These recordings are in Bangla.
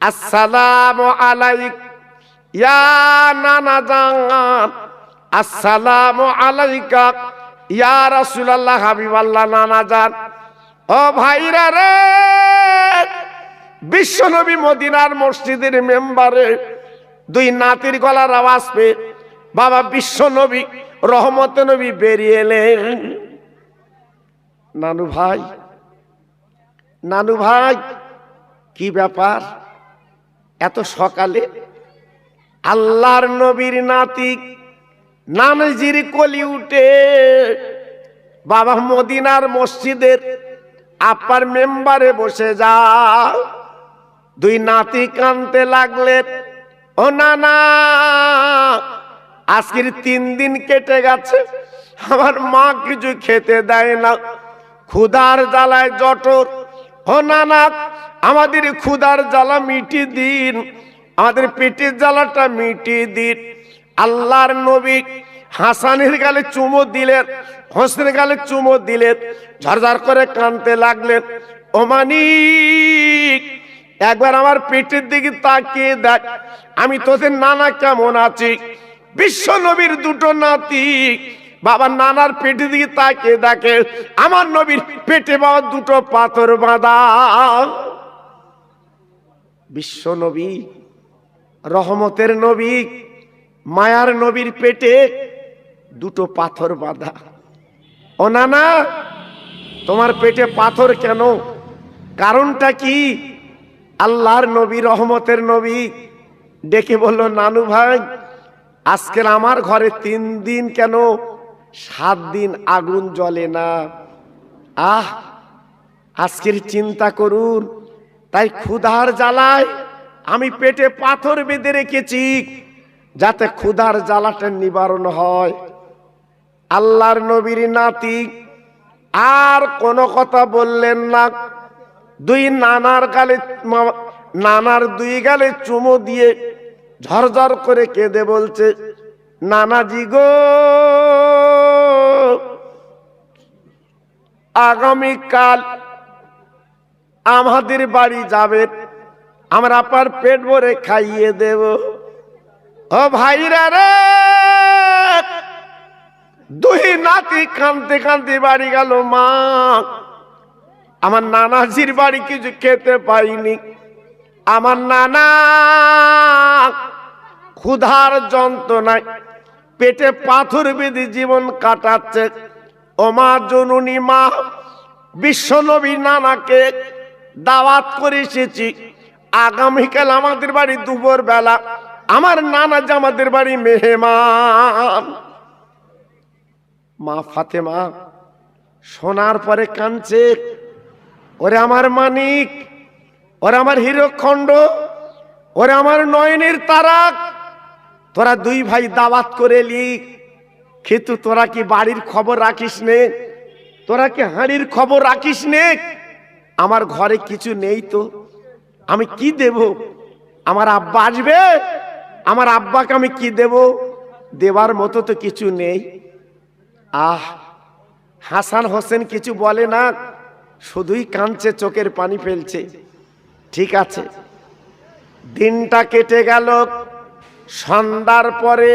আসসালামু আলাইক ইয়া নানা জান, আসসালামু আলাইকা ইয়া রাসূলুল্লাহ হাবিবাল্লাহ নানা জান। ও ভাইরা রে, বিশ্বনবী মদিনার মসজিদের মেম্বারে দুই নাতির গলার আওয়াজ পেয়ে বাবা বিশ্বনবী রহমতে নবী বেরিয়ে এলেন। নানু ভাই, নানু ভাই, কি ব্যাপার এত সকালে? আল্লাহর নবীর নাতি নানাজির কলি উঠে বাবা মদিনার মসজিদের আপার মেম্বারে বসে যাও। দুই নাতি কানতে লাগলেন, ও নানা, আজকের 3 দিন কেটে গেছে, আমার মা কিছু খেতে দেয় না, ক্ষুধার জ্বালায় জঠর। ও নানা, আমাদের ক্ষুধার জ্বালা মিটিয়ে দিন, আমাদের পেটের জ্বালাটা মিটিয়ে দিন। আল্লাহর নবী হাসানের গালে চুমো দিলেন, হোসেনের গালে চুমো দিলেন, ঝরঝর করে কাঁদতে লাগলেন। ও মানিক, একবার আমার পেটের দিকে তাকিয়ে দেখ, আমি তোদের নানা কেমন আছি। বিশ্ব নবীর দুটো নাতি বাবা নানার পেটের দিকে তাকিয়ে দেখে, আমার নবীর পেটে বাবা দুটো পাথর বাঁধা। বিশ্ব নবী, রহমতের নবী, মায়ার নবীর পেটে দুটো পাথর বাঁধা। ও নানা, তোমার পেটে পাথর কেন? কারণটা কি? আল্লাহর নবী, রহমতের নবী ডেকে বলল, নানু ভাই, আজকের আমার ঘরে 3 দিন কেন 7 দিন আগুন জ্বলে না। আজকের চিন্তা করুন, তাই ক্ষুধার জ্বালায় আমি পেটে পাথর বেঁধে রেখেছি, যাতে ক্ষুধার জ্বালাটা নিবারণ হয়। আল্লাহর নবীর নাতি আর কোনো কথা বললেন না। দুই নানার গালে, নানার 2 গালে চুমো দিয়ে ঝরঝর করে কেঁদে বলছে, নানাজি গো, আগামীকাল আমাদের বাড়ি যাবে, আমরা আপার পেট ভরে খাইয়ে দেব। ও ভাইরা রে, 2 নাতি কাঁদতে কাঁদতে বাড়ি গেল। মা, আমার নানাজির বাড়ি কিছু খেতে পাইনি, আমার নানা ক্ষুধার যন্ত্রণায় পেটে পাথর বেঁধে জীবন কাটাচ্ছে। ও মা জননী, মা, বিশ্বনবী নানাকে দাওয়াত করে এসেছি, আগামীকাল আমাদের বাড়ি দুপুর বেলা আমার নানা যে আমাদের বাড়ি মেহমান। মা ফাতেমা শোনার পরে কাঁদছে, ওরে আমার মানিক, ওরে আমার হীরকখণ্ড, ওরে আমার নয়নের তারা, তোরা 2 ভাই দাওয়াত করে এলি, কিন্তু তোরা কি বাড়ির খবর রাখিস নে? তোরা কি হাঁড়ির খবর রাখিস নে? আমার ঘরে কিছু নেই তো আমি কি দেব? আমার আব্বা আসবে, আমার আব্বাকে আমি কি দেব? দেবার মতো তো কিছু নেই। হাসান হোসেন কিছু বলে না, শুধুই কাঁদছে, চোখের পানি ফেলছে। ঠিক আছে, দিনটা কেটে গেল। সন্ধ্যার পরে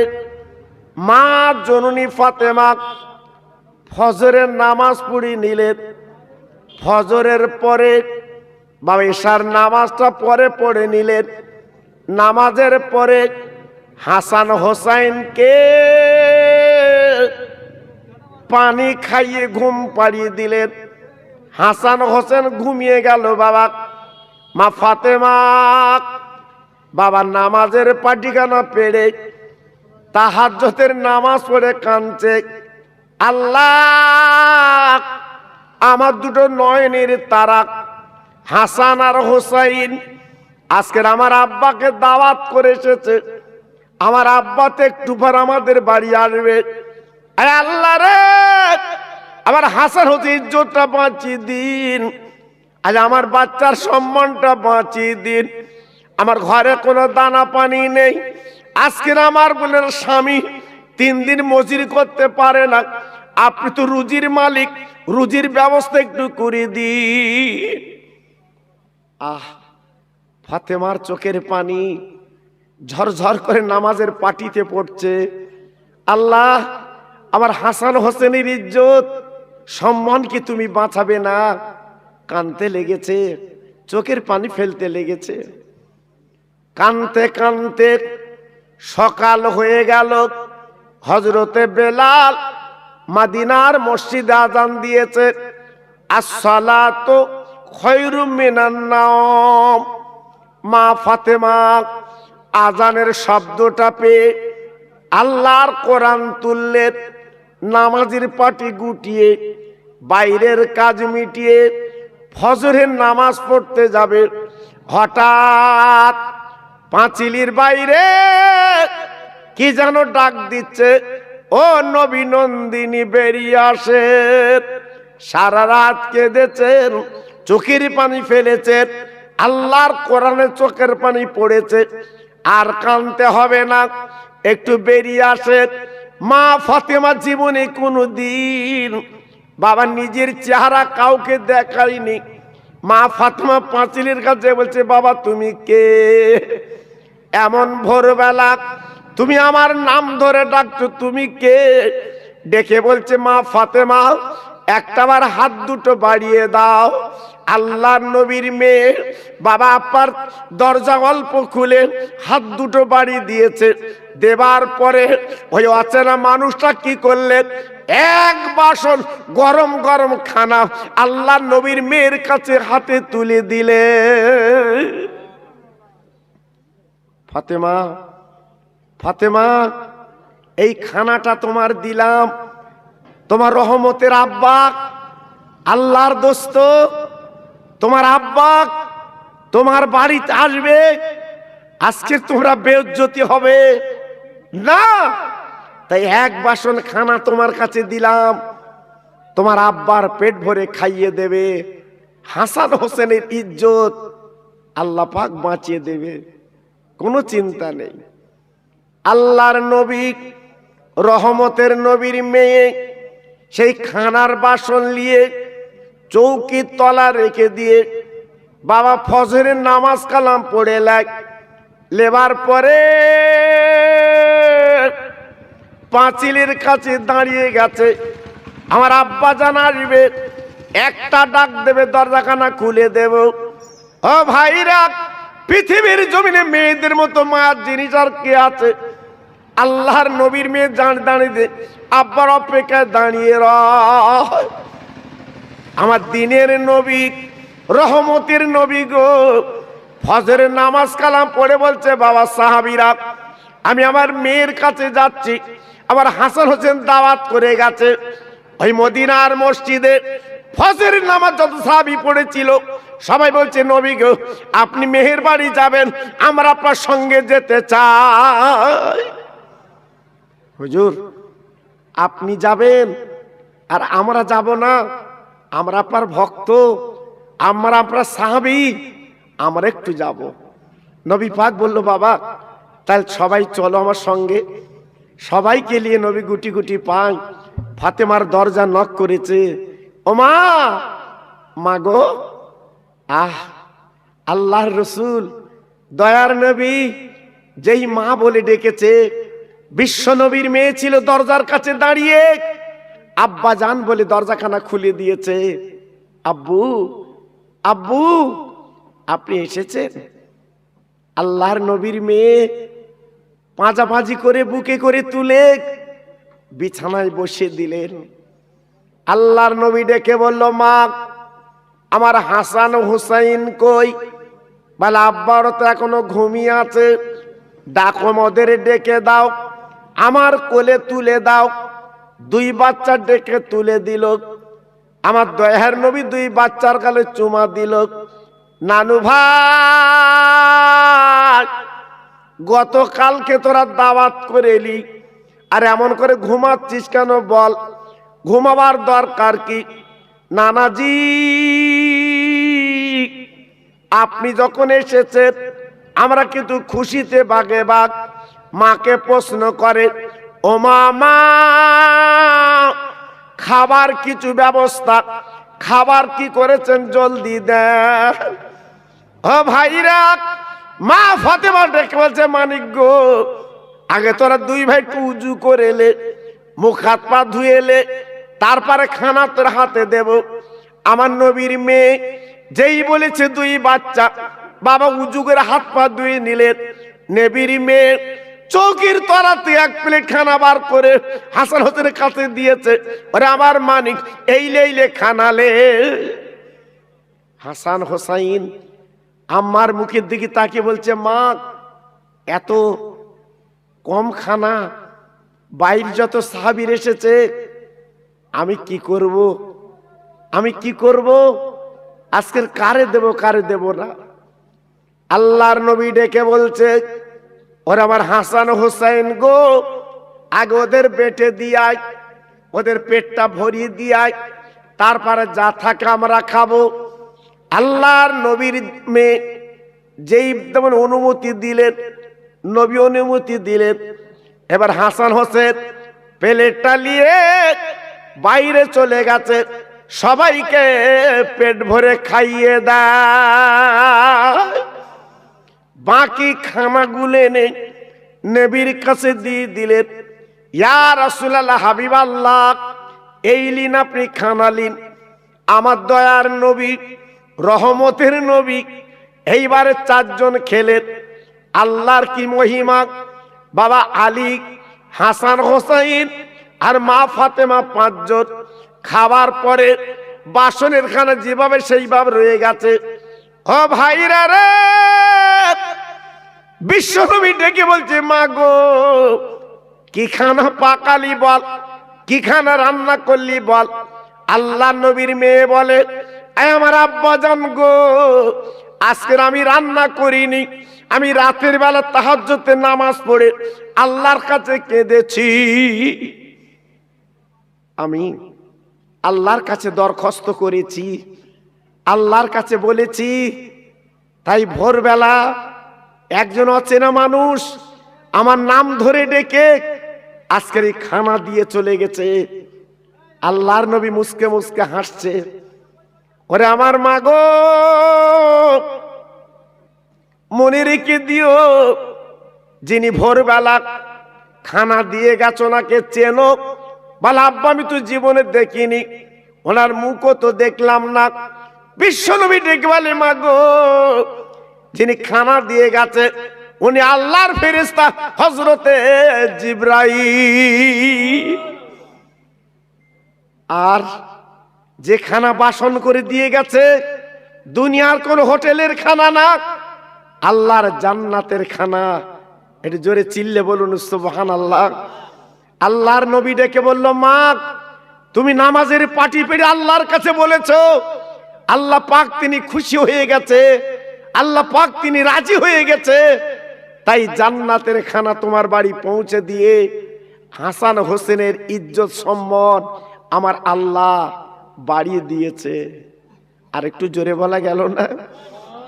মা জননী ফাতেমা ফজরের নামাজ পড়ে নিলেন। ফজরের পরে বাবা ঈশার নামাজটা পরে পড়ে নিলেন। নামাজের পরে হাসান হোসাইনকে পানি খাইয়ে ঘুম পাড়িয়ে দিলেন। হাসান হোসেন ঘুমিয়ে গেল। বাবা মা ফাতেমা বাবা নামাজের পাটিখানা পেড়ে তাহাজ্জুদের নামাজ পড়ে কাঁদছে, আল্লাহ, আমার দুটো নয়নের তারা হাসান আর হোসাইন আজকের আমার আব্বাকে দাওয়াত করে এসেছে, আমার আব্বাতে একটু পর আমাদের বাড়ি আসবে। আরে আল্লাহ রে, আমার হাসান হোসেন ইজ্জতটা বাঁচিয়ে দিন, আজ আমার বাচ্চার সম্মানটা বাঁচিয়ে দিন। আমার ঘরে কোনো দানা পানি নেই, আজকের আমার বোনের স্বামী 3 দিন মজুরি করতে পারে না, আপনি তো রুজির মালিক, রুজির ব্যবস্থা একটু করে দিন। ফাতেমার চোখের পানি ঝরঝর করে নামাজের পাটিতে পড়ছে। আল্লাহ, আমার হাসান হোসেনের ইজ্জত সম্মান কি তুমি বাঁচাবে না? কানতে লেগেছে, চোখের পানি ফেলতে লেগেছে। কানতে কানতে সকাল হয়ে গেল। হযরতে বেলাল মদিনার মসজিদে আযান দিয়েছে, আসসালাতু খায়রুম মিনান নাওম। মা ফাতেমা আযানের শব্দটা পেয়ে আল্লাহর কোরআন তুললেন, নামাজের পাটি গুটিয়ে বাইরের কাজ মিটিয়ে ফজরের নামাজ পড়তে যাবে। হঠাৎ পাঁচিলির বাইরে কি যেন ডাক দিচ্ছে, ও নবী নন্দিনী বেরিয়ে আসেন। সারা রাত কেঁদেছেন, চোখের পানি ফেলেছেন, আল্লাহর কোরআনে চোখের পানি পড়েছে, আর কাঁদতে হবে না, একটু বেরিয়ে আসেন। মা ফাতেমা জীবনে কোনো দিন বাবা নিজের চেহারা কাউকে দেখায়নি। মা ফাতেমা পাঁচিলের কাছে বলছে, বাবা তুমি কে? এমন ভোরবেলা তুমি আমার নাম ধরে ডাকছো, তুমি কে? ডেকে বলছে, মা ফাতেমা একটাবার হাত দুটো বাড়িয়ে দাও। আল্লাহর নবীর মেয়ে বাবা আপার দরজা অল্প খুলে হাত দুটো বাড়িয়ে দিয়েছে। দেবার পরে ওই অচেনা মানুষটা কি করলেন, এক বাসন গরম গরম খানা আল্লাহর নবীর মেয়ের কাছে হাতে তুলে দিলে। ফাতেমা, ফাতেমা এই খানাটা তোমার দিলাম, তোমার রহমতের আব্বা আল্লাহর দোস্ত, তোমার আব্বা তোমার বাড়িতে আসবে, আজকে তোমরা বেইজ্জতি হবে না, তাই এক বাসন খানা তোমার কাছে দিলাম, তোমার আব্বার পেট ভরে খাইয়ে দেবে। হাসান হোসেনের ইজ্জত আল্লাহ পাক বাঁচিয়ে দেবে, কোনো চিন্তা নেই। আল্লাহর নবী রহমতের নবীর মেয়ে সেই খানার বাসন নিয়ে চৌকির তলা রেখে দিয়ে বাবা ফজরের নামাজ কালাম পড়ে লেবার পরে পাঁচিলের কাছে দাঁড়িয়ে গেছে। আমার আব্বা জান আসবে, একটা ডাক দেবে, দরজাখানা খুলে দেব। ও ভাইরা, পৃথিবীর জমিনে মেয়েদের মতো মায়ের জিনিস আর কে আছে? আল্লাহর নবীর মেয়ে দাঁড়িয়ে আব্বার অপেক্ষায় দাঁড়িয়ে রয়। আমার দিনের নবী, রহমতের নবী গো, ফজরের নামাজ কালাম পড়ে বলছে, বাবা সাহাবীরা আমি আমার মেয়ের কাছে যাচ্ছি। আমার হাসান হোসেন দাওয়াত করে গেছে ওই মদিনার মসজিদে। ফজরের নামাজ যত সাহাবী পড়েছিল সবাই বলছে, নবী গো আপনি মেহের বাড়ি যাবেন, আমরা আপনার সঙ্গে যেতে চাই। হুজুর আপনি যাবেন আর আমরা যাব না? আমরা আপনার ভক্ত, আমরা আপনার সাহাবী, আমরা একটু যাব। নবী পাক বলল, বাবা তাহলে সবাই চলো আমার সঙ্গে। সবাইকে নিয়ে নবী গুটি গুটি পায় ফাতেমার দরজা নক করেছে। ও মা, মা গো, আহ আল্লাহর রসুল দয়ার নবী যেই মা বলে ডেকেছে, বিশ্ব নবীর মেয়ে ছিল দরজার কাছে দাঁড়িয়ে, আব্বা জান বলে দরজাখানা খুলে দিয়েছে। আব্বু, আব্বু আপনি এসেছেন? আল্লাহর নবীর মেয়ে পাঁজাপাঁজি করে বুকে করে তুলে বিছানায় বসে দিলেন। আল্লাহর নবী ডেকে বলল, মা আমার হাসান হুসাইন কই? বলে আব্বারও তো এখনো ঘুমিয়ে আছে, ডাকো ওদের ডেকে দাও, আমার কোলে তুলে দাও। দুই বাচ্চা ডেকে তুলে দিল। আমার দয়ার নবী দুই বাচ্চার গালে চুমা দিল। নানু ভাই, গতকালকে তোরা দাওয়াত করে এলি, আর এমন করে ঘুমাচ্ছিস কেন বল? ঘুমাবার দরকার কি? নানাজি আপনি যখন এসেছেন আমরা কিন্তু খুশিতে বাগে বাগ। মাকে প্রশ্ন করে, ও মা খাবার কিছু ব্যবস্থা, খাবার কি করেছেন জলদি দেন। ও ভাইরা, মা ফাতেমা ডেকে বলছে, মানিক গো, আগে তোরা দুই ভাই একটু উজু করে এলে, মুখ হাত পা ধুয়ে এলে, তারপরে খানা তোর হাতে দেব। আমার নবীর মেয়ে যেই বলেছে দুই বাচ্চা, বাবা উজু করে হাত পা ধুয়ে নিলেন। নবীর মেয়ে চৌকির তলাতে এক প্লেট খানা বার করে হাসান হোসেনের কাছে দিয়েছে। ওরে আমার মানিক, এই লেইলে খানালে। হাসান হোসাইন আম্মার মুখের দিকে তাকিয়ে বলছে, মা এত কম খানা, বাইরে যত সাহাবীর এসেছে, আমি কি করব, আমি কি করব, আজকের কারে দেব কারে দেব না। আল্লাহর নবী ডেকে বলছে, ওরা আমার হাসান হোসেন গো, আগে ওদের পেটে দিয়াই, ওদের পেটটা ভরিয়ে দিয়াই, তারপরে যা থাকে আমরা খাবো। আল্লাহর নবীর মেয়ে যেই তেমন অনুমতি দিলেন, নবী অনুমতি দিলেন। এবার হাসান হোসেন প্লেটটা নিয়ে বাইরে চলে গেছে, সবাইকে পেট ভরে খাইয়ে দেয়। বাকি খানাগুলো এনে নবীর কাছে দিয়ে দিলেন। ইয়া রাসূলুল্লাহ, হাবিবাল্লাহ, এই লিন আপনি খানা লিন। আমার দয়ার নবী, রহমতের নবী এইবারে চারজন খেলেন। আল্লাহর কি মহিমা! বাবা আলী, হাসান হোসাইন আর মা ফাতেমা পাঁচজন খাবার পরে বাসনের খানা যেভাবে সেইভাবে রয়ে গেছে। ও ভাইরা রে, বিশ্বনবী ডেকে বলছে, মা গো, কি খানা পাকালি বল, কি খানা রান্না করলি বল। আল্লাহ নবীর মেয়ে বলে, আমার আব্বা জান গো, আজকের আমি রান্না করিনি, আমি রাতের বেলা তাহাজ্জুদের নামাজ পড়ে আল্লাহর কাছে কেঁদেছি। আমি আল্লাহর কাছে দরখাস্ত করেছি, আল্লাহর কাছে বলেছি, তাই ভোরবেলা একজন অচেনা মানুষ আমার নাম ধরে ডেকে আজকের এই খানা দিয়ে চলে গেছে। আল্লাহর নবী মুসকে মুসকে হাসছে। ওরে আমার মা গো, মনে রেখে দিও, যিনি ভোরবেলা খানা দিয়ে গেছো ওনাকে চেনো। বলে, আব্বা আমি তো জীবনে দেখিনি, ওনার মুখও তো দেখলাম না। বিশ্বনবী ডেকে বলে, মা গো, যিনি খানা দিয়ে গেছে উনি আল্লাহর ফেরেশতা হযরতে জিবরাইল। আর যে খানা বাসন করে দিয়ে গেছে দুনিয়ার কোন হোটেলের খানা না, আল্লাহর জান্নাতের খানা। একটু জোরে চিল্লে বলুন সুবহানাল্লাহ। আল্লাহর নবী ডেকে বলল, মা, তুমি নামাজের পাটি পেড়ে আল্লাহর কাছে বলেছো, আল্লাহ পাক তিনি খুশি হয়ে গেছে, আল্লাহ পাক তিনি রাজি হয়ে গেছে, তাই জান্নাতের খানা তোমার বাড়ি পৌঁছে দিয়ে হাসান হোসেনের ইজ্জত সম্মান আমার আল্লাহ বাড়িয়ে দিয়েছে। আর একটু জোরে বলা গেল না?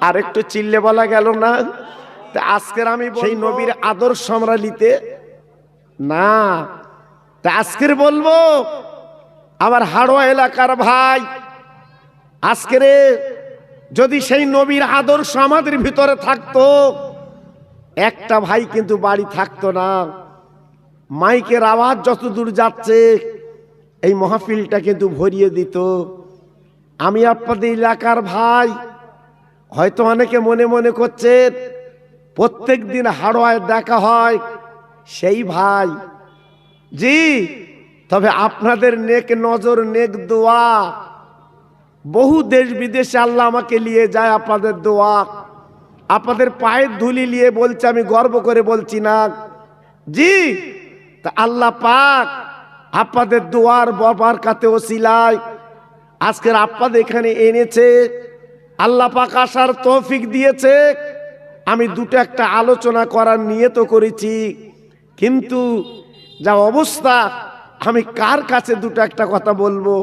আর একটু চিল্লে বলা গেল না? তা আজকের আমি সেই নবীর আদর্শ আমরা নিতে না, তা আজকের বলবো আমার হাড়োয়া এলাকার ভাই, আজকের যদি সেই নবীর আদর্শ আমাদের ভিতরে থাকতো, একটা ভাই কিন্তু বাড়ি থাকতো না। মাইকের আওয়াজ যত দূর যাচ্ছে এই মাহফিলটা কিন্তু ভরিয়ে দিত। আমি আপনাদের এলাকার ভাই, হয়তো অনেকে মনে মনে করছেন প্রত্যেক দিন হাড়োয়ায় দেখা হয়, সেই ভাই জি, তবে আপনাদের নেক নজর, নেক দোয়া, বহু দেশ বিদেশে আল্লাহ আমাকে নিয়ে যায় আপনাদের দোয়া, আপনাদের পায়ের ধুলি নিয়ে বলছে, আমি গর্ব করে বলছি না জি। তা আল্লাহ পাক আপনাদের দোয়ার বরকতে ওসিলায় আজকের আপনাদের এখানে এনেছে। আল্লাহ পাক আসার তৌফিক দিয়েছে। আমি দুটো একটা আলোচনা করার নিয়ত করেছি, কিন্তু যা অবস্থা, আমি কার কাছে দুটো একটা কথা বলবো?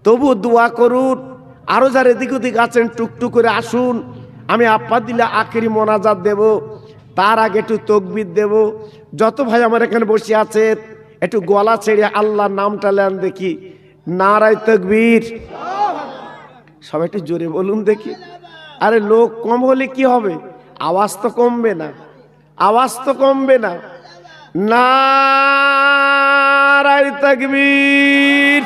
তবু দোয়া করুন, আরো যারা এদিক ওদিক আছেন টুকটুক করে আসুন। আমি আপনার দিলে আখেরি মোনাজাত দেব, তার আগে একটু তাকবীর দেব। যত ভাই আমার এখানে বসে আছে একটু গলা ছেড়ে আল্লাহর নামটা নেন দেখি। নারায়ে তাকবীর। সবাই একটু জোরে বলুন দেখি। আরে লোক কম হলে কি হবে? আওয়াজ তো কমবে না, আওয়াজ তো কমবে না। নারায়ে তাকবীর।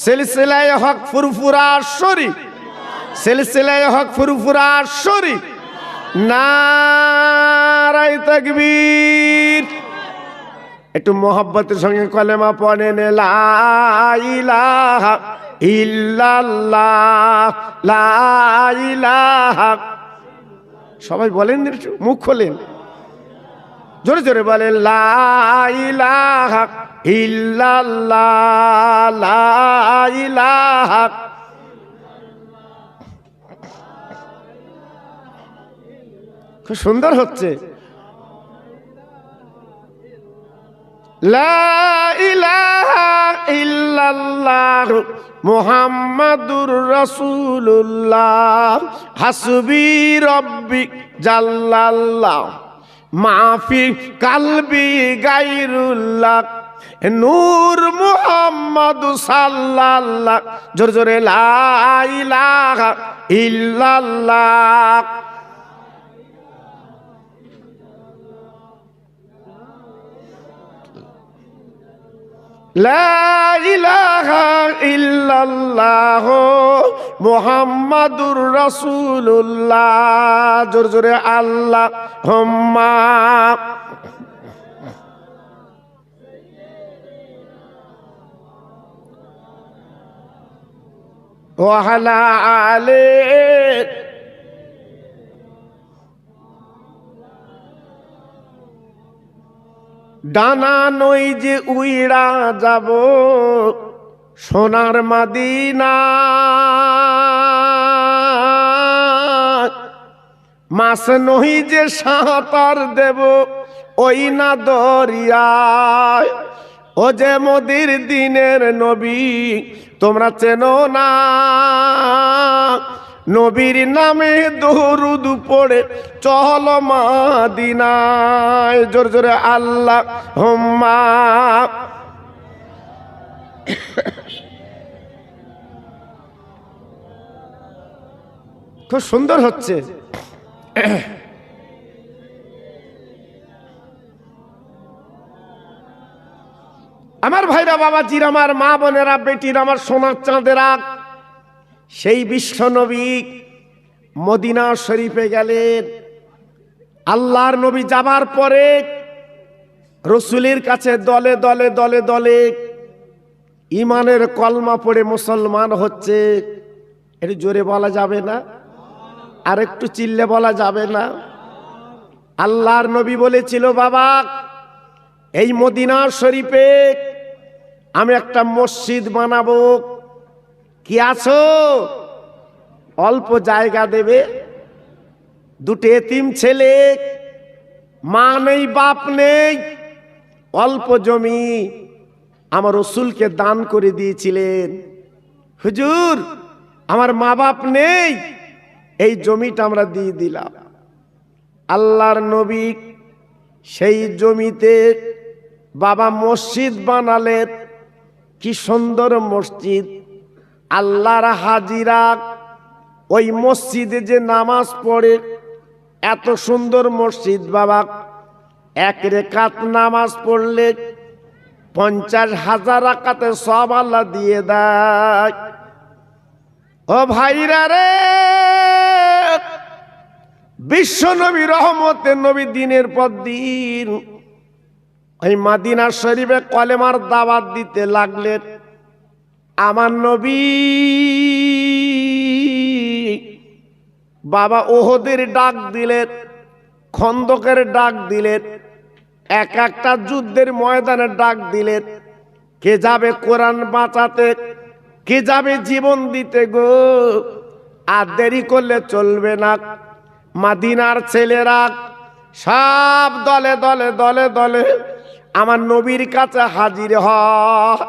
সিলসিলায়ে হক ফুরফুরা শরীফ, সিলসিলায়ে হক ফুরফুরা শরীফ। নারায়ে তাকবীর। একটু মোহাব্বতের সঙ্গে কলেমা পড়েন, লা ইলাহা ইল্লাল্লাহ, লা ইলাহা। সবাই বলেন, একটু মুখ খোলেন, জোরে জোরে বলেন, লা ইলাহা ইল্লাল্লাহ, লা ইলাহা। খুব সুন্দর হচ্ছে। লা ইলাহা ইল্লাল্লাহ মুহাম্মাদুর রাসূলুল্লাহ, হাসবি রব্বি জাল্লাল্লাহ, মাফি কালবি গায়রুল্লাহ, নূর মুহাম্মদ সাল্লাল্লাহ। জোরে জোরে লা ইলাহা ইল্লাল্লাহ। লা ইলাহা ইল্লাল্লাহ মুহাম্মাদুর রাসূলুল্লাহ। জোরে জোরে আল্লাহুম্মা ওয়া আলা আলি। ডানা নই যে উইড়া যাব সোনার মদিনা, মাছ নই যে সাঁতার দেব ওই না দরিয়ায়। ও যে মোদের দিনের নবী তোমরা চেনো না, নবীর নামে দরুদ পড়ে চল মদিনায়। জোরে জোরে আল্লাহুম্মা। খুব সুন্দর হচ্ছে। আমার ভাইরা, বাবাজির, আমার মা বোনেরা, বেটির, আমার সোনার চাঁদেরা, সেই বিশ্ব নবী মদিনা শরীফে গেলেন। আল্লাহর নবী যাবার পরে রসুলের কাছে দলে দলে দলে দলে ইমানের কলমা পড়ে মুসলমান হচ্ছে। একটু জোরে বলা যাবে না? আর একটু চিল্লে বলা যাবে না? আল্লাহর নবী বলেছিল, বাবা এই মদিনা শরীফে আমি একটা মসজিদ বানাবো, কি আছো? অল্প জায়গা দেবে, দুটো এতিম ছেলে, মা নেই বাপ নেই, অল্প জমি আমার রসুলকে দান করে দিয়েছিলেন। হুজুর আমার মা বাপ নেই, এই জমিটা আমরা দিয়ে দিলাম। আল্লাহর নবী সেই জমিতে বাবা মসজিদ বানালেন। কি সুন্দর মসজিদ! আল্লাহর হাজিরা ওই মসজিদে যে নামাজ পড়ে, এত সুন্দর মসজিদ বাবা, এক রাকাত নামাজ পড়লে 50,000 রাকাতে সব আল্লাহ দিয়ে দেয়। ও ভাইরা রে, বিশ্ব নবী রহমতের নবী দিনের পর দিন ওই মদিনা শরীফে কলেমার দাওয়াত দিতে লাগলেন। আমার নবী বাবা ওহদের ডাক দিলেন, খন্দকের ডাক দিলেন, এক একটা যুদ্ধের ময়দানে ডাক দিলেন। কে যাবে কোরআন বাঁচাতে, কে যাবে জীবন দিতে গো? আর দেরি করলে চলবে না। মদিনার ছেলেরা সব দলে দলে দলে দলে আমার নবীর কাছে হাজির হয়।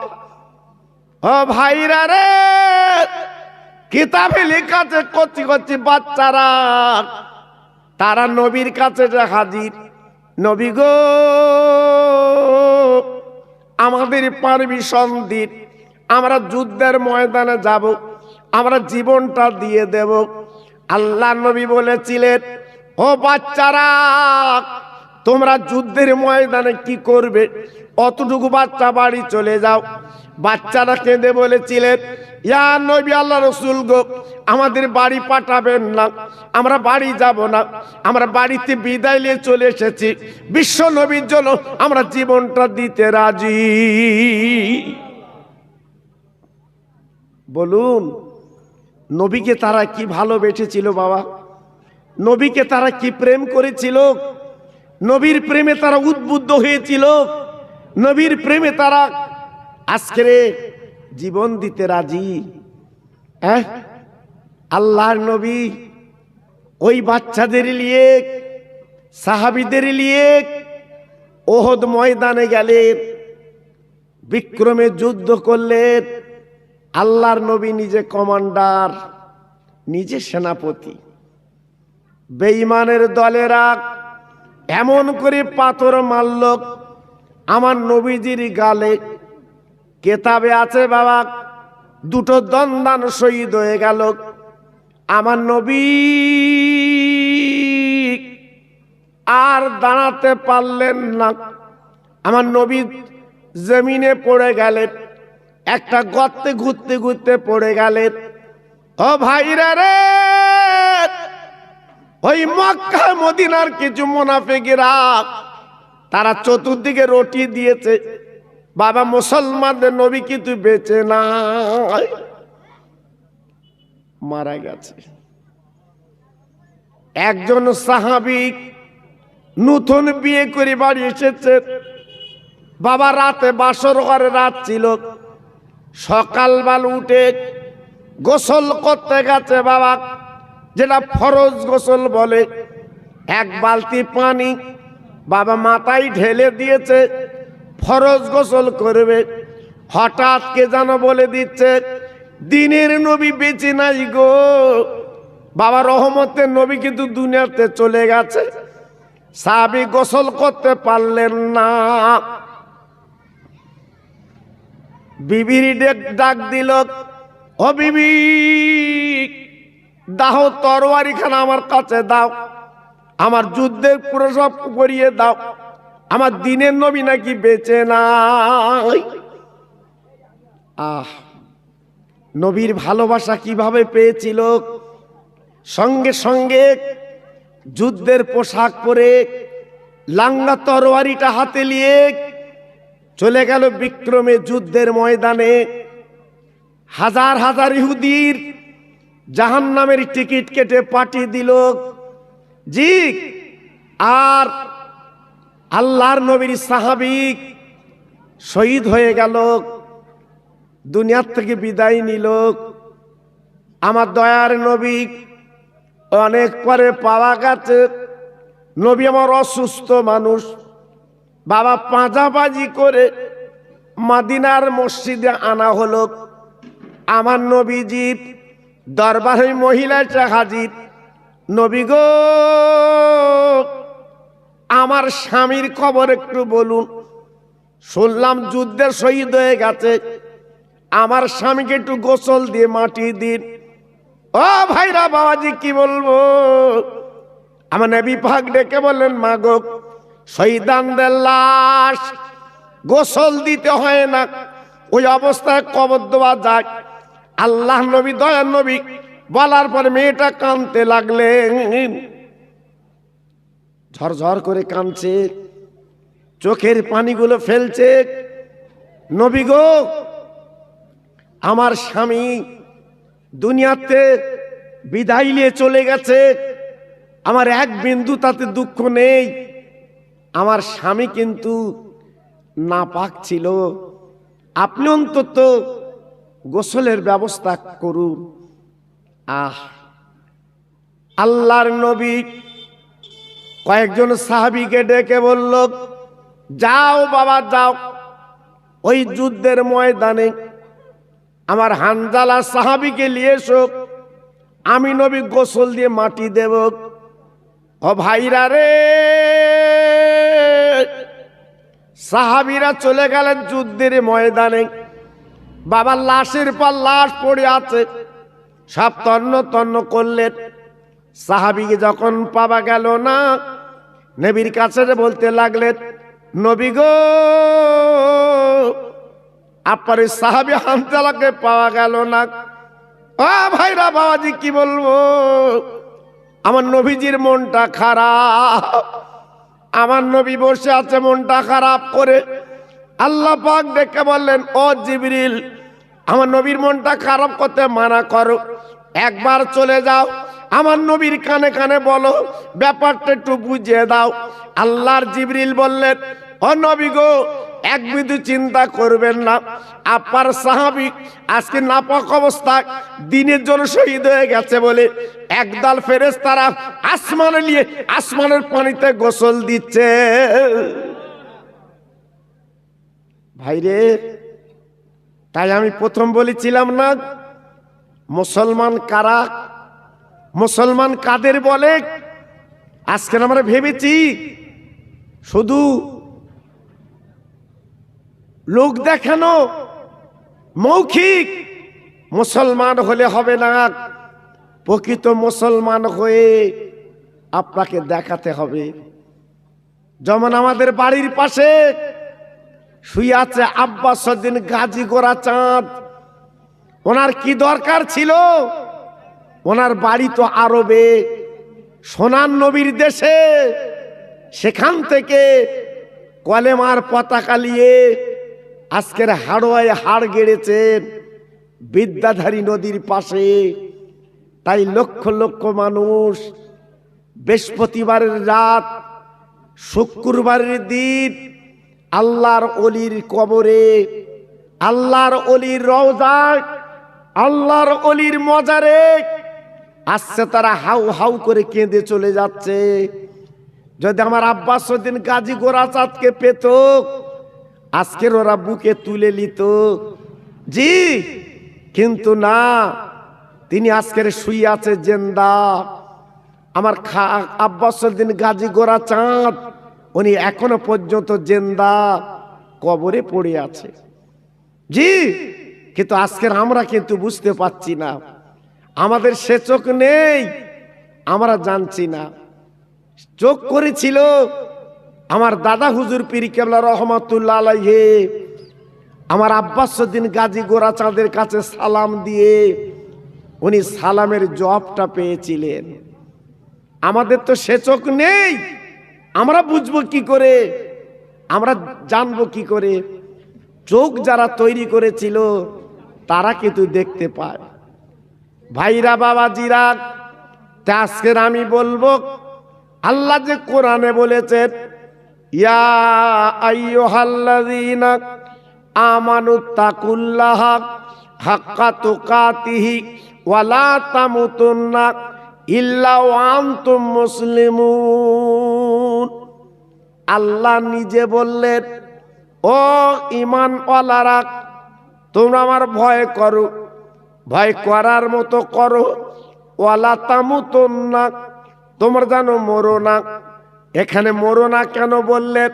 ও ভাইরা রে, কিতাবে লেখা আছে কচি কচি বাচ্চারা তারা নবীর কাছে যে হাজির। নবী গো, আমাদের পারমিশন দিন, আমরা যুদ্ধের ময়দানে যাব, আমরা জীবনটা দিয়ে দেব। আল্লাহ নবী বলেছিলেন, ও বাচ্চারা, তোমরা যুদ্ধের ময়দানে কি করবে? অতটুকু বাচ্চা বাড়ি চলে যাও। বাচ্চারা কেঁদে বলেছিলেন, ইয়া নবী আল্লাহ রাসূল গো, আমাদের বাড়ি পাঠাবেন না, আমরা বাড়ি যাব না, আমরা বাড়িতে বিদায় নিয়ে চলে এসেছি, বিশ্ব নবীর জন্য আমরা জীবনটা দিতে রাজি। বলুন, নবীকে তারা কি ভালোবেসেছিল বাবা? নবীকে তারা কি প্রেম করেছিল? নবীর প্রেমে তারা উদ্বুদ্ধ হয়েছিল, নবীর প্রেমে তারা আজকে জীবন দিতে রাজি। হ্যাঁ, আল্লাহর নবী ওই বাচ্চাদের নিয়ে, সাহাবীদের নিয়ে ওহদ ময়দানে গেলেন, বিক্রমে যুদ্ধ করলেন। আল্লাহর নবী নিজে কমান্ডার, নিজে সেনাপতি। বেঈমানের দলেরা এমন করে পাথর মারল আমার নবীজির গালে। কেতাবে আছে বাবা, দুটো দন্দান শহীদ হয়ে গেল। আমার নবী আর দাঁড়াতে পারলেন না, আমার নবী জমিনে পড়ে গেলেন, একটা গর্তে ঘুরতে ঘুরতে পড়ে গেলেন। ও ভাইরা রে, ওই মক্কা মদিনার কিছু মুনাফিকরা তারা চতুর্দিকে রটি দিয়েছে, বাবা মুসলমানদের নবী কিন্তু বেঁচে নাই, মারা গেছে। একজন সাহাবী নতুন বিয়ে করে বাড়ি এসেছে বাবা, রাতে বাসর ঘরে রাত ছিল, সকালবেলা উঠে গোসল করতে গেছে বাবা, যেটা ফরজ গোসল বলে। এক বালতি পানি বাবা মাথায় ঢেলে দিয়েছে, ফরজ গোসল করবে। হঠাৎ কে যেন বলে দিচ্ছে, দিনের নবী বেঁচে নাই গো। বাবা রহমতের নবী কিন্তু দুনিয়াতে চলে গেছে। সাহাবী গোসল করতে পারলেন না। বিবির ডাক দিল, ও বিবি, দাও তরবারি খানা আমার কাছে দাও, আমার যুদ্ধের প্রসব করিয়ে দাও, আমার দিনের নবী নাকি বেঁচে নাই। নবীর ভালোবাসা কিভাবে পেয়েছিল! সঙ্গে সঙ্গে যুদ্ধের পোশাক পরে লাঙ্গা তরবারিটা হাতে নিয়ে চলে গেল বিক্রমে যুদ্ধের ময়দানে। হাজার হাজার ইহুদির জাহান্নামের টিকিট কেটে পাঠিয়ে দিল। জি, আর আল্লাহর নবীর সাহাবী শহীদ হয়ে গেল, দুনিয়ার থেকে বিদায় নিল। আমার দয়ার নবী অনেক পরে পাওয়া গেছে। নবী আমার অসুস্থ মানুষ, বাবা পাঁজাবাজি করে মদিনার মসজিদে আনা হলো। আমার নবীজির দরবারে মহিলাটা হাজির। নবী গো, আমার স্বামীর খবর একটু বলুন, শুনলাম যুদ্ধে শহীদ হয়ে গেছে, আমার স্বামীকে একটু গোসল দিয়ে মাটি দিন। ও ভাইরা বাবাজি, কি বলবো! আমার নবী পাক ডেকে বললেন, মা গো, শহীদানদের লাশ গোসল দিতে হয় না, ওই অবস্থায় কবর দেওয়া যায়। আল্লাহ নবী, দয়ার নবী বলার পরে মেয়েটা কাঁদতে লাগলেন, ঝরঝর করে কাঁদছে, চোখের পানিগুলো ফেলছে। নবী গো, আমার স্বামী দুনিয়াতে বিদায় নিয়ে চলে গেছে, আমার এক বিন্দু তাতে দুঃখ নেই। আমার স্বামী কিন্তু নাপাক ছিল, আপনি অন্তত গোসলের ব্যবস্থা করুন। আল্লাহর নবী কয়েকজন সাহাবীকে ডেকে বলল, যাও বাবা যাও, ওই যুদ্ধের ময়দানে আমার হানজালা সাহাবীকে নিয়ে এসো, আমি নবী গোসল দিয়ে মাটি দেব। ও ভাইরা রে, সাহাবীরা চলে গেলেন যুদ্ধের ময়দানে। বাবার লাশের পর লাশ পড়ে আছে, সব তন্ন তন্ন করলেন। সাহাবীকে যখন পাওয়া গেল না, নবীর কাছে বলতে লাগলেন, নবী গো, আপনার ওই সাহাবী হানজালাকে পাওয়া গেল না। ও ভাইরা, বাবাজি কি বলবো, আমার নবীজির মনটা খারাপ। আমার নবী বসে আছে মনটা খারাপ করে। আল্লাহ পাক ডেকে বললেন, ও জিবরিল, আমার নবীর মনটা খারাপ করতে মানা করো, একবার চলে যাও, আমার নবীর কানে কানে বলো, ব্যাপারটা একটু বুঝিয়ে দাও। আল্লাহর জিবরিল বললেন, ও নবী গো, এক বিন্দু চিন্তা করবেন না, আপনার সাহাবী আজকে নাপাক অবস্থায় দিনের জন্য শহীদ হয়ে গেছে বলে একদল ফেরেশতারা আসমানে নিয়ে আসমানের পানিতে গোসল দিচ্ছে। ভাইরে, তাই আমি প্রথম বলেছিলাম না, মুসলমান কারা, মুসলমান কাদের বলে। আজকে আমরা ভেবেছি শুধু লোক দেখানো, মৌখিক মুসলমান হলে হবে না, প্রকৃত মুসলমান হয়ে আপনাকে দেখাতে হবে। যেমন আমাদের বাড়ির পাশে শুয়ে আছে আব্বাসউদ্দিন গাজী গোরাচাঁদ। ওনার কি দরকার ছিল? ওনার বাড়ি তো আরবে, সোনার নবীর দেশে। সেখান থেকে কলেমার পতাকা নিয়ে আজকের হাড়োয়ায় হাড় গেড়েছেন বিদ্যাধারী নদীর পাশে। তাই লক্ষ লক্ষ মানুষ বৃহস্পতিবারের রাত, শুক্রবারের দিন আল্লাহর অলির কবরে, আল্লাহর অলির রওজায়, আল্লাহর অলির মজারে আসছে, তারা হাউ হাউ করে কেঁদে চলে যাচ্ছে। যদি আমার আব্বাসউদ্দিন গাজী গোরাচাঁদকে পেত, আজকের ওরা বুকে তুলে নিত। জি, কিন্তু না, তিনি আজকের শুয়ে আছে জিন্দা। আমার আব্বাসউদ্দিন গাজী গোরাচাঁদ উনি এখনো পর্যন্ত জিন্দা, কবরে পড়ে আছে। জি, কিন্তু আজকের আমরা কিন্তু বুঝতে পারছি না, আমাদের সে চোখ নেই, আমরা জানছি না। চোখ করেছিল আমার দাদা হুজুর পীর কেবলা রহমাতুল্লাহ আলাইহি, আমার আব্বাসউদ্দিন গাজী গোরাচাঁদের কাছে সালাম দিয়ে উনি সালামের জবাবটা পেয়েছিলেন। আমাদের তো সে চোখ নেই, আমরা বুঝবো কি করে, আমরা জানবো কি করে? চোখ যারা তৈরি করেছিল তারা কিন্তু দেখতে পায়। ভাইরা, বাবাজিরা, আজকের আমি বলবো, আল্লাহ যে কোরআনে বলেছেন, ইয়া আইয়ুহাল্লাযীনা আমানুত্তাকুল্লাহা হাক্কা তুকাতিহি ওয়া লা তামুতুন্না ইল্লা ওয়া আনতুম মুসলিমুন। আল্লাহ নিজে বললেন, ও ঈমানওয়ালারা, তোমরা আমার ভয় করো, ভয় করার মতো করো। ওয়া লা তামুতুন্না, তোমরা জানো মরো না। এখানে মরো না কেন বললেন?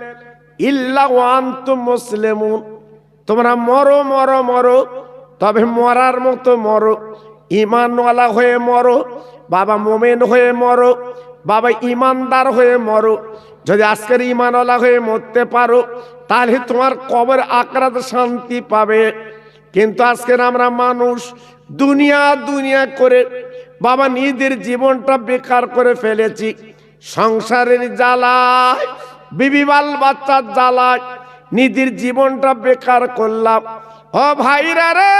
ইল্লা ওয়া আনতুম মুসলিমুন, তোমরা মরো মরো মরো, তবে মরার মতো মরো, ঈমানওয়ালা হয়ে মরো, বাবা মুমিন হয়ে মরো, বাবা ঈমানদার হয়ে মরো। যদি আজকের ঈমানওয়ালা হয়ে মরতে পারো, তাহলে তোমার কবর আখিরাত শান্তি পাবে। কিন্তু আজকের আমরা মানুষ দুনিয়া দুনিয়া করে বাবা নিজের জীবনটা বেকার করে ফেলেছি। সংসারের জ্বালায়, বিবি বাল বাচ্চার জ্বালায় নিজের জীবনটা বেকার করলাম। ও ভাইরা রে,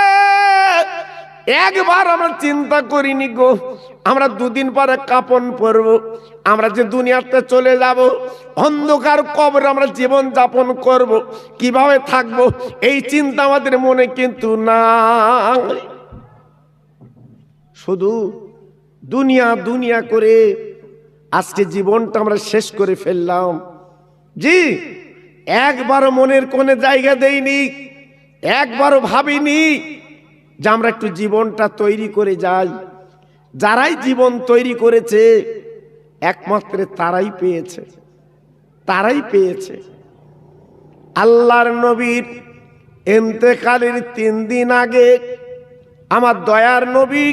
একবার আমরা চিন্তা করিনি গো, আমরা দুদিন পরে কাপন পরবো, আমরা যে দুনিয়াতে চলে যাব, অন্ধকার কবরে আমরা জীবন যাপন করব, কিভাবে থাকবো, এই চিন্তা আমাদের মনে কিন্তু না। শুধু দুনিয়া দুনিয়া করে আজকে জীবনটা আমরা শেষ করে ফেললাম। জি, একবারও মনের কোণে জায়গা দেইনি, একবারও ভাবিনি যে আমরা একটু জীবনটা তৈরি করে যাই। যারাই জীবন তৈরি করেছে একমাত্র তারাই পেয়েছে, তারাই পেয়েছে। আল্লাহর নবীর ইন্তেকালের 3 দিন আগে আমার দয়ার নবী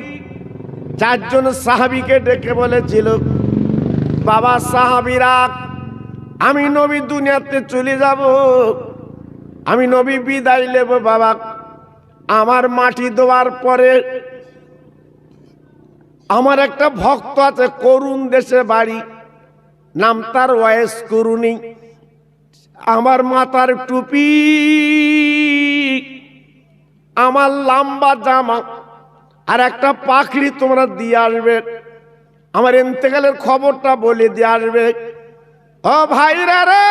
চারজন সাহাবীকে ডেকে বলেছিল, বাবা সাহাবীরা, আমি নবী দুনিয়াতে চলে যাব, আমি নবী বিদায় নেব বাবা। আমার মাটি দেওয়ার পরে আমার একটা ভক্ত আছে, করুণ দেশে বাড়ি, নাম তার ওয়াইস করুণী। আমার মাথার টুপি, আমার লম্বা জামা আর একটা পাখড়ি তোমরা দিয়ে আসবে, আমার ইন্তেকালের খবরটা বলে দিয়ে আসবে। ও ভাইরা রে,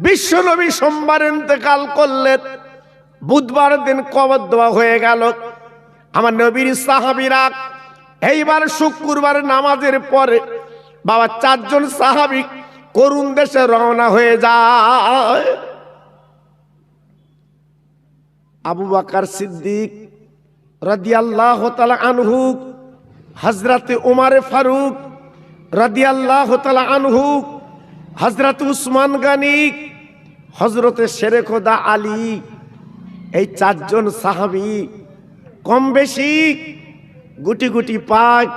বিশ্ব নবী সোমবার ইন্তেকাল করলেন, বুধবার দিন কবর দেওয়া হয়ে গেল। আমার নবীর সাহাবীরা এইবার শুক্রবার নামাজের পরে বাবা চারজন সাহাবী করুণ দেশে রওনা হয়ে যায়। আবু বকর সিদ্দিক রাদিয়াল্লাহু তাআলা আনহু, হযরতে উমর ফারুক রাদিয়াল্লাহু তাআলা আনহু, হযরত উসমান গনি, হযরতে শেরে খোদা আলী, এই চারজন সাহাবী কম বেশি গুটি গুটি পাক,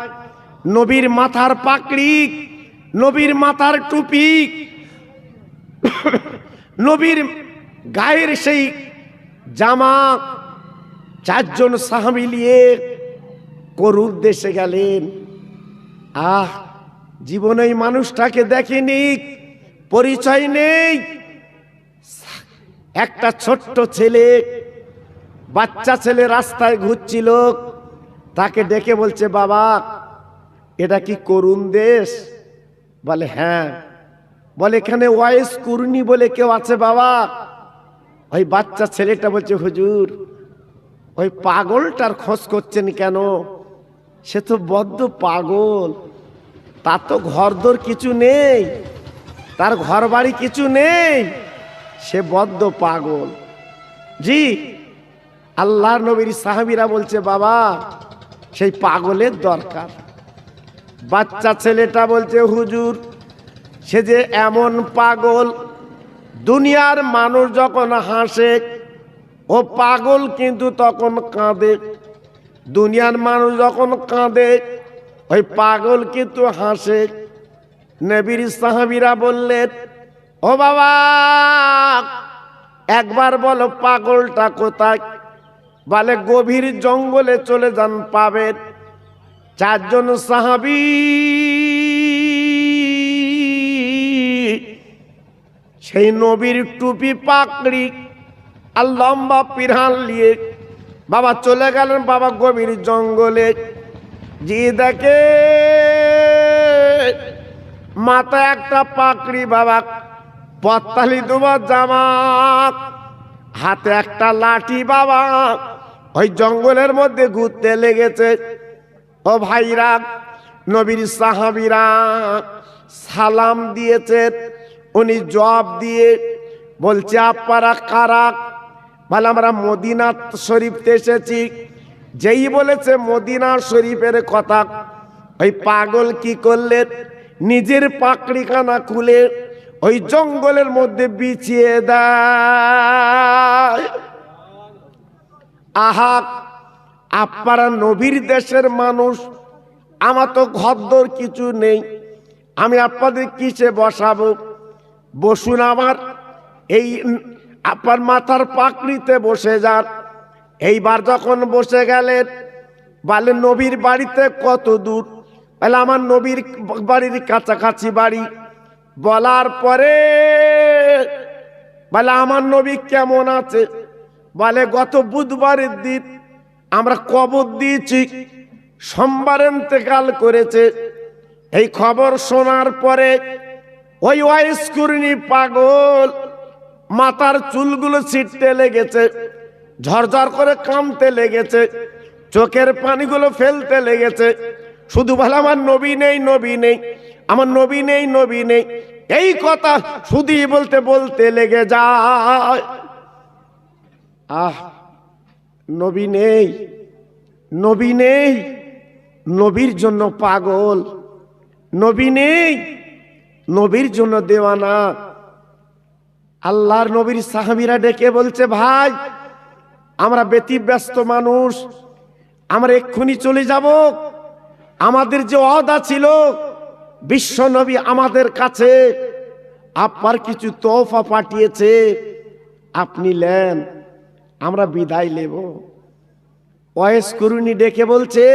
নবীর মাথার পাকড়ি, নবীর মাথার টুপি, নবীর গায়ের সেই জামা, চারজন সাহাবী নিয়ে করুণ দেশে গেলেন। জীবনে এই মানুষটাকে দেখেনি, পরিচয় নেই। একটা ছোট্ট ছেলে, বাচ্চা ছেলে রাস্তায় ঘুরছিল, তাকে ডেকে বলছে, বাবা এটা কি করুণ দেশ? বলে হ্যাঁ। বলে এখানে ওয়াইস কুরনি বলে কেউ আছে বাবা? ওই বাচ্চা ছেলেটা বলছে, হুজুর ওই পাগলটার খোঁজ করছেন কেন? সে তো বদ্ধ পাগল, তার তো ঘরদোর কিছু নেই, তার ঘর বাড়ি কিছু নেই, সে বদ্ধ পাগল। জি, আল্লাহর নবীর সাহাবীরা বলছে, বাবা সেই পাগলের দরকার। বাচ্চা ছেলেটা বলছে, হুজুর সে যে এমন পাগল, দুনিয়ার মানুষ যখন হাসে ও পাগল কিন্তু তখন কাঁদে, দুনিয়ার মানুষ যখন কাঁদে ওই পাগল কিন্তু হাসে। নবীর সাহাবীরা বললেন, ও বাবা একবার বলো পাগলটা কোথায়? বলে গভীর জঙ্গলে চলে যান, পাবেন। চারজন সাহাবী সেই নবীর টুপি পাকড়ি আর লম্বা পিরান নিয়ে বাবা চলে গেলেন বাবা গভীর জঙ্গলে। যে দেখে মাথায় একটা পাকড়ি, বাবা পত্তালি দুবার জামা, হাতে একটা লাঠি, বাবা ওই জঙ্গলের মধ্যে ঘুরতে লেগেছে। ও ভাইরা, নবীর সাহাবীরা সালাম দিয়েছে, উনি জবাব দিয়ে বলছে, আপনারা কারা? বলে আমরা মদিনা শরীফতে এসেছি। যেই বলেছে মদিনা শরীফের কথা, ওই পাগল কি করলেন, নিজের পাকড়িখানা খুলে ওই জঙ্গলের মধ্যে বিছিয়ে দেয়। আহা, আপনারা নবীর দেশের মানুষ, আমার তো ঘরদোর কিছু নেই, আমি আপনাদের কিসে বসাবো? বসুন আমার এই আপনার মাথার পাকড়িতে বসে যান। এইবার যখন বসে গেলেন, বলে নবীর বাড়িতে কত দূর? বলে আমার নবীর বাড়ির কাছাকাছি বাড়ি। বলার পরে বলে আমার নবী কেমন আছে? বলে গত বুধবারের দিন আমরা কবর দিয়েছি, সোমবার ইন্তেকাল করেছে। এই খবর শোনার পরে ওই ওয়াইস কুরনি পাগল মাথার চুলগুলো ছিটতে লেগেছে, ঝরঝর করে কামতে লেগেছে, চোখের পানিগুলো ফেলতে লেগেছে, শুধু বলে আমার নবী নেই, নবী নেই, আমার নবী নেই, নবী নেই, এই কথা শুধুই বলতে বলতে লেগে যায়। নবী নেই, নবী নেই, নবীর জন্য পাগল, নবী নেই, নবীর জন্য দেওয়ানা। আল্লাহর নবীর সাহাবীরা ডেকে বলছে, ভাই আমরা ব্যতিব্যস্ত মানুষ, আমরা এক্ষুনি চলে যাব। আমাদের যে ওয়াদা ছিল, বিশ্ব নবী আমাদের কাছে আপনার কিছু তোহফা পাঠিয়েছে, আপনি নেন, আমরা বিদায় নেব। ওয়াইস কুরুনি ডেকে বলছে,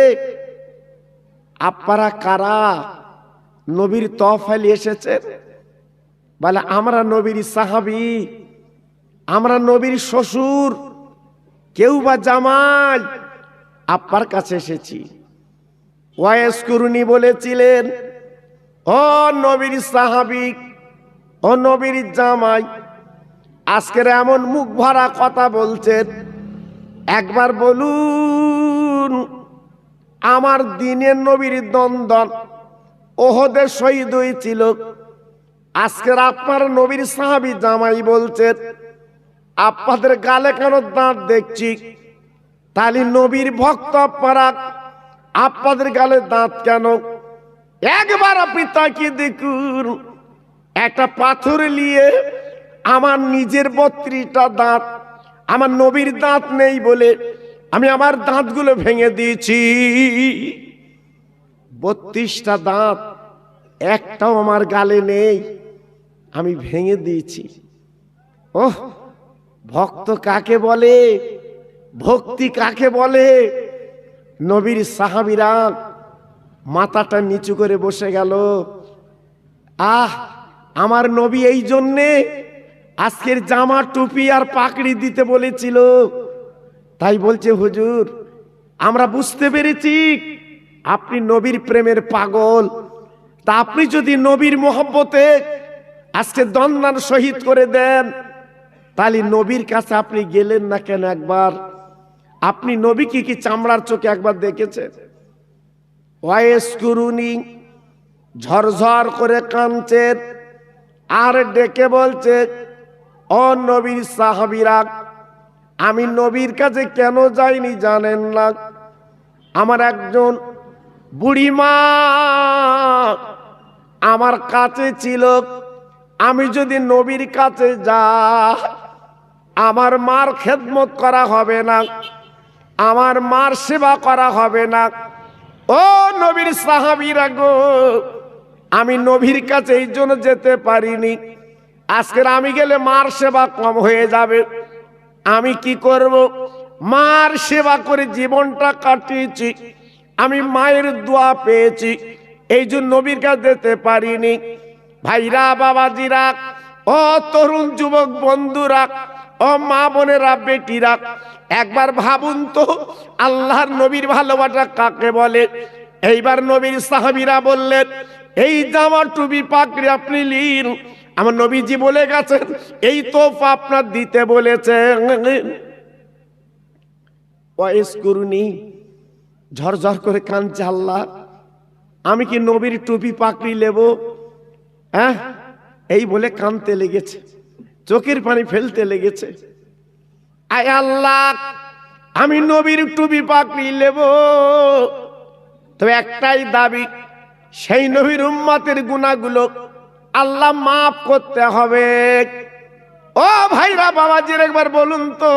আপনারা কারা? নবীর তোহফা নিয়ে এসেছেন? বলে, আমরা নবীর সাহাবী, আমরা নবীর শ্বশুর, কেউ বা জামাই, আপনার কাছে এসেছি। ওয়াইস কুরুনি বলেছিলেন, ও নবীর সাহাবী, ও নবীর জামাই, আজকের এমন মুখ ভরা কথা বলছেন, একবার বলুন আমার দিনের নবীর দন্দন ওহদে শহীদ হয়েছিল, আজকের আপনার নবীর সাহাবী জামাই বলছেন আপনাদের গালে কেন দাঁত দেখছি? তাহলে নবীর ভক্ত আপনারা, আপনাদের গালে দাঁত কেন? একবার আপনি তাকিয়ে দেখুন, একটা পাথর নিয়ে আমার নিজের 32টা দাঁত, আমার নবীর দাঁত নেই বলে আমি আমার দাঁতগুলো ভেঙে দিয়েছি। 32টা দাঁত একটাও আমার গালে নেই, আমি ভেঙে দিয়েছি। ওহ, ভক্ত কাকে বলে, ভক্তি কাকে বলে? নবীর সাহাবীরা মাথাটা নিচু করে বসে গেল। আহ, আমার নবী এই জন্যে আজকের জামা টুপি আর পাকড়ি দিতে বলেছিল। তাই বলছে, হুজুর আমরা বুঝতে পেরেছি আপনি নবীর প্রেমের পাগল, তা আপনি যদি নবীর মোহব্বতে আজকে দন্দান শহীদ করে দেন, তাহলে নবীর কাছে আপনি গেলেন না কেন একবার? আপনি নবীকে কি চামড়ার চোখে একবার দেখেছেন? ওয়াইস কুরুনি ঝরঝর করে কাঁদছেন আর ডেকে বলছে, ও নবীর সাহাবীরা, আমি নবীর কাছে কেন যাইনি জানেন না? আমার একজন বুড়ি মা আমার কাছে ছিল, আমি যদি নবীর কাছে যাই আমার মার খেদমত করা হবে না, আমার মার সেবা করা হবে না। ও নবীর সাহাবীরা গো, আমি নবীর কাছে এই জন্য যেতে পারিনি, আজকের আমি গেলে মার সেবা কম হয়ে যাবে। আমি কি করব? মার সেবা করে জীবনটা কাটিয়েছি, আমি মায়ের দোয়া পেয়েছি, এই জন্য নবীর কাছে যেতে পারিনি। ভাইরা, বাবাজিরা, ও তরুণ যুবক বন্ধুরা, ও মা বোনেরা, বেটিরা, একবার ভাবুন তো আল্লাহর নবীর ভালোবাসা কাকে বলে? এইবার নবীর সাহাবীরা বললেন, এই জামা টুপি পাকড়ি আপনি নিন, আমার নবীজি বলে গেছেন এই তোহফা আপনার দিতে বলেছেন। ওয়াইস কুরুনি ঝরঝর করে কাঁদছে, আল্লাহ আমি কি নবীর টুপি পাকড়ি নেব? হ্যাঁ, এই বলে কাঁদতে লেগেছে, চোখের পানি ফেলতে লেগেছে। আয় আল্লাহ, আমি নবীর টুপি পাকড়ি নেব, তবে একটাই দাবি, সেই নবীর উম্মতের গুনাহগুলো আল্লাহ মাফ করতে হবে। ও ভাইরা, বাবাজির একবার বলুন তো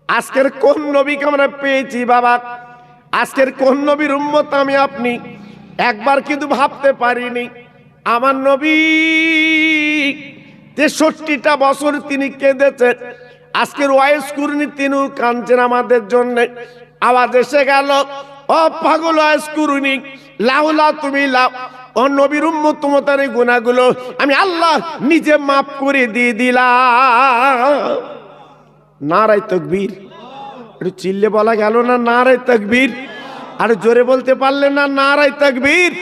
আজকের কোন নবীকে আমরা পেয়েছি? বাবা, আজকের কোন নবীর উম্মত আমি আপনি একবার কিন্তু ভাবতে পারিনি। আমার নবী 63টা বছর তিনি কেঁদেছেন, আজকের ওয়াইস কুরুনি তিনিও কাঁদছেন আমাদের জন্য। আওয়াজ এসে গেল, ও পাগল ওয়াইস কুরুনি, লাউলা তুমি লাউ, ও নবীর উম্মত তোমাদের গুনাহগুলো আমি আল্লাহ নিজে মাফ করে দিয়ে দিলাম। নারায়ে তাকবীর। একটু চিল্লে বলা গেল না নারায়ে তাকবীর? আর জোরে বলতে পারলেন না নারায়ে তাকবীর?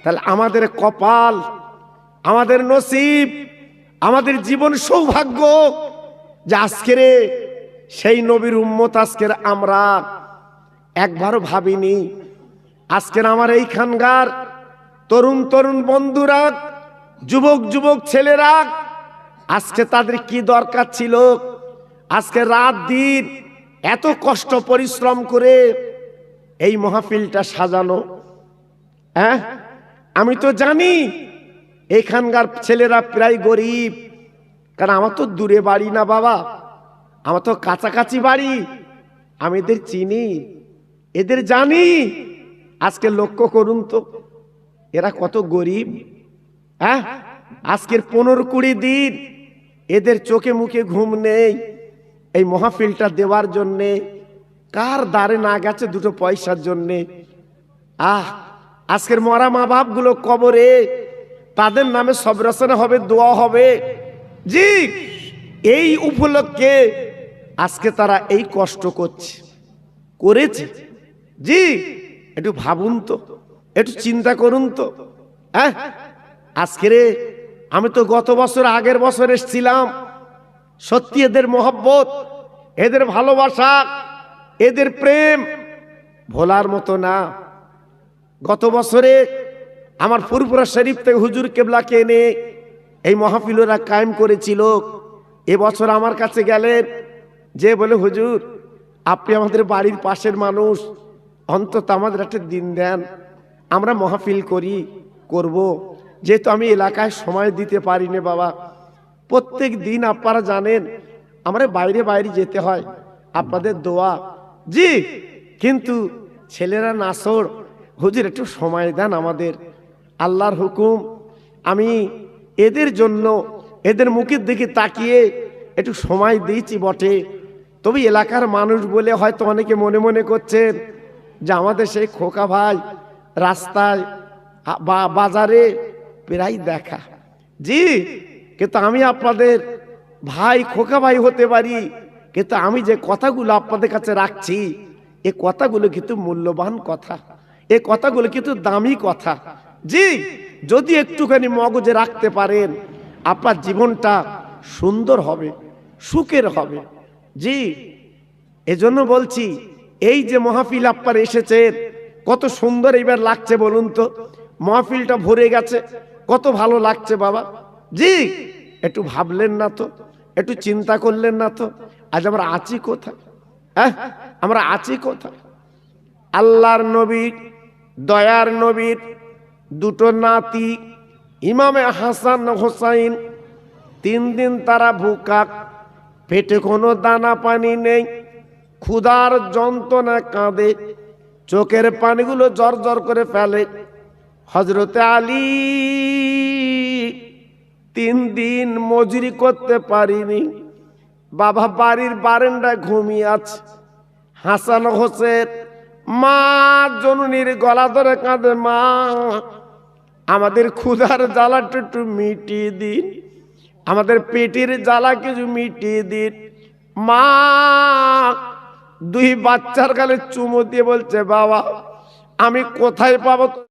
তাহলে আমাদের কপাল, আমাদের নসিব, আমাদের জীবন সৌভাগ্য যে আজকের সেই নবীর উম্মত আজকের আমরা একবারও ভাবিনি। আজকের আমার এইখানকার তরুণ তরুণ বন্ধুরা, যুবক যুবক ছেলেরা, আজকে তাদের কি দরকার ছিল আজকে রাত দিন এত কষ্ট পরিশ্রম করে এই মাহফিলটা সাজানো? হ্যাঁ, আমি তো জানি এখানকার ছেলেরা প্রায় গরিব, কারণ আমার তো দূরে বাড়ি না বাবা, আমার তো কাছাকাছি বাড়ি, আমি এদের চিনি। এদের জানি। আজকে লক্ষ্য করুন তো এরা কত গরিব। হ্যাঁ, আজকের 15-20 দিন এদের চোখে মুখে ঘুম নেই এই মাহফিলটা দেওয়ার জন্যে। কার দ্বারে না গেছে দুটো পয়সার জন্যে। আজকের মরা মা বাপ গুলো কবরে, তাদের নামে সব রচনা হবে, দোয়া হবে। জি, এই উপলক্ষে আজকে তারা এই কষ্ট করেছে। জি, একটু ভাবুন তো, একটু চিন্তা করুন তো। হ্যাঁ, আজকে আমি তো গত বছর আগের বছর এসেছিলাম। সত্যি এদের মহব্বত, এদের ভালোবাসা, এদের প্রেম ভোলার মতো না। গত বছরে আমার ফুরফুরা শরীফ থেকে হুজুর কেবলাকে এনে এই মাহফিল ওরা কায়েম করেছিল। এবছর আমার কাছে গেলেন, যে বলে হুজুর আপনি আমাদের বাড়ির পাশের মানুষ, অন্তত আমাদের একটা দিন দেন, আমরা মাহফিল করব। যেহেতু আমি এলাকায় সময় দিতে পারি না বাবা, প্রত্যেক দিন আপনারা জানেন আমরা বাইরে বাইরে যেতে হয়, আপনাদের দোয়া। জি, কিন্তু ছেলেরা নাসর, হুজুর একটু সময় দেন আমাদের, আল্লাহর হুকুম। আমি এদের জন্য এদের মুখের দিকে তাকিয়ে একটু সময় দিয়েছি বটে, তবে এলাকার মানুষ বলে হয়তো অনেকে মনে মনে করছেন যে আমাদের সেই খোকা ভাই রাস্তায় বা বাজারে প্রায় দেখা। জি, কিন্তু আমি আপনাদের ভাই, খোকা ভাই হতে পারি, কিন্তু আমি যে কথাগুলো আপনাদের কাছে রাখছি এ কথাগুলো কিন্তু মূল্যবান কথা, এ কথাগুলো কিন্তু দামি কথা। জি, যদি একটুখানি মগজে রাখতে পারেন আপনার জীবনটা সুন্দর হবে, সুখের হবে। জি, এজন্য বলছি এই যে মাহফিল আপনারা এসেছেন, কত সুন্দর এবার লাগছে বলুন তো। মাহফিলটা ভরে গেছে, কত ভালো লাগছে বাবা। জি, একটু ভাবলেন না তো, একটু চিন্তা করলেন না তো, আজ আমরা আছি কোথায়? হ্যাঁ, আমরা আছি কোথায়? আল্লাহর নবী, দয়ার নবীর দুটো নাতি ইমামে হাসান হোসাইন, 3 দিন তারা ভুকা, পেটে কোনো দানা পানি নেই, ক্ষুধার যন্ত্রণা কাঁদে, চোখের পানিগুলো জর জর করে ফেলে। হযরতে আলী 3 দিন মজুরি করতে পারিনি, বাবা বাড়ির বারান্দায় ঘুমিয়ে আছে। হাসান হোসেন মা জননীর গলা ধরে কাঁদে, মা আমাদের ক্ষুধার জ্বালাটা একটু মিটিয়ে দিন, আমাদের পেটের জ্বালা কিছু মিটিয়ে দিন। মা 2 বাচ্চার গালে চুমো দিয়ে বলছে, বাবা আমি কোথায় পাবো